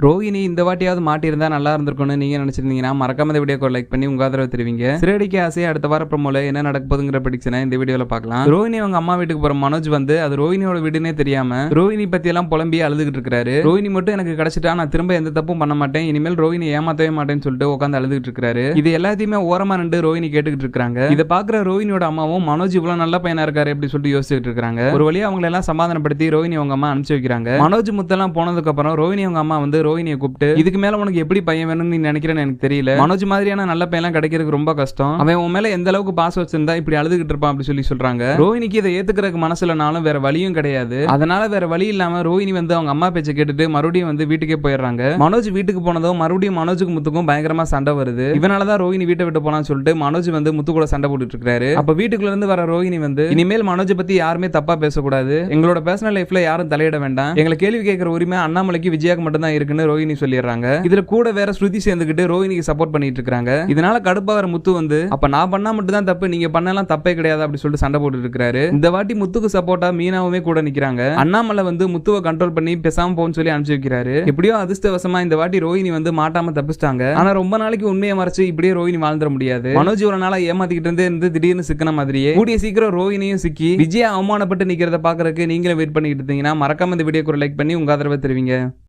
ரோஹிணி இந்த வாட்டியாவது மாட்டியிருந்தா நல்லா இருந்திருக்கும்னு நீங்க நினைச்சிருந்தீங்கன்னா மறக்காம இந்த வீடியோக்கு லைக் பண்ணி உங்க ஆதரவு தெரிவிங்க. சிறடிக்கு ஆசையா அடுத்த வார ப்ரோமோல என்ன நடக்க போகுதுங்கிற ப்ரெடிக்ஷனை இந்த வீடியோல பார்க்கலாம். ரோஹிணி அவங்க அம்மா வீட்டுக்கு போற மனோஜ் வந்து அது ரோஹிணியோட வீடுனே தெரியாம ரோஹிணி பத்தி எல்லாம் புலம்பி அழுதுகிட்டு இருக்காரு. ரோஹிணி மட்டும் எனக்கு கிடைச்சிட்டா நான் திரும்ப எந்த தப்பும் பண்ண மாட்டேன், இனிமேல் ரோஹிணி ஏமாத்தவே மாட்டேன்னு சொல்லிட்டு உட்காந்து அழுதுகிட்டு இருக்காரு. இது எல்லாத்தையுமே ஓரமா நின்று ரோஹிணி கேட்டுக்கிட்டு இருக்காங்க. இதை பாக்குற ரோஹிணியோட அம்மாவும் மனோஜ் இவ்வளவு நல்ல பையனா இருக்காரு அப்படி சொல்லிட்டு யோசிச்சுட்டு இருக்காங்க. ஒரு வழியா அவங்களை எல்லாம் சமாதானப்படுத்தி ரோஹிணி அவங்க அம்மா அனுப்பிச்சு வைக்கிறாங்க. மனோஜ் முத்தெல்லாம் போனதுக்கு அப்புறம் ரோஹிணி அவங்க அம்மா வந்து ரோஹிணியை கூப்பிட்டு இதுக்கு மேல உனக்கு எப்படி பையன் வேணும்னு நீ நினைக்கிறேன்னு எனக்கு தெரியல, மனோஜ் மாதிரியான நல்ல பையன் கிடைக்கிறதுக்கு ரொம்ப கஷ்டம், அவன் உன் மேல எந்த அளவுக்கு பாசம் வச்சிருந்தா இப்படி அழுதுகிட்டு இருப்பான் அப்படி சொல்லி சொல்றாங்க. ரோஹிணிக்கு இதை ஏத்துக்கிறதுக்கு மனசுலனாலும் வேற வழியும் கிடையாது. அதனால வேற வழி இல்லாம ரோஹிணி வந்து அவங்க அம்மா பேச்சை கேட்டுட்டு மறுபடியும் வந்து வீட்டுக்கே போயிடுறாங்க. மனோஜ் வீட்டுக்கு போனதும் மறுபடியும் மனோஜுக்கு முத்துக்கும் பயங்கரமா சண்டை வருது. இவனாலதான் ரோஹிணி வீட்டை விட்டு போனான்னு சொல்லிட்டு மனோஜ் வந்து முத்து கூட சண்டை போட்டுட்டு இருக்காரு. அப்ப வீட்டுக்குள்ள இருந்து வர ரோஹிணி வந்து இனிமேல் மனோஜ் பத்தி யாருமே தப்பா பேசக்கூடாது, எங்களோட பர்சனல் லைஃப்ல யாரும் தலையிட வேண்டாம், எங்களை கேள்வி கேட்கிற உரிமை அண்ணாமலைக்கு விஜயாக்கு மட்டும் தான் இருக்குன்னு ரோஹிணி சொல்லிடுறாங்க. இதுல கூட வேற ஸ்ருதி சேர்ந்துக்கிட்டு ரோஹிணிக்கு சப்போர்ட் பண்ணிட்டு இருக்காங்க. இதனால கடுப்பா வர முத்து வந்து அப்ப நான் பண்ணா மட்டும் தான் தப்பு, நீங்க பண்ணலாம் தப்பே கிடையாது அப்படி சொல்லிட்டு சண்டை போட்டுட்டு இருக்காரு. இந்த வாட்டி முத்துக்கு சப்போர்ட்டா மீனாவுமே கூட நிக்கிறாங்க. அண்ணாமலை வந்து முத்துவை கண்ட்ரோல் பண்ணி பேசாம போன்னு சொல்லி அனுப்பிச்சு வைக்கிறாரு. எப்படியோ அதிர்ஷ்டவசமா இந்த வாட்டி ரோஹிணி வந்து மாட்டாம தப்பிச்சிட்டாங்க. ஆனா ரொம்ப நாளைக்கு உண்மையை மறைச்சு இப்படியே ரோஹிணி வாழ்ந்துட முடியாது. மனோஜ் ஒரு நாளா ஏமாத்திக்கிட்டு இருந்து திடீர்னு சிக்கன மாதிரியே கூடிய சீக்கிரம் ரோஹிணியும் சிக்கி விஜயா அவமானப்பட்டு நிக்கிறத பாக்குறதுக்கு நீங்களும் வெயிட் பண்ணிட்டு இருந்தீங்கன்னா மறக்காம இந்த வீடியோக்கு லைக் பண்ணி உங்க ஆதரவை தெரிவிங்க.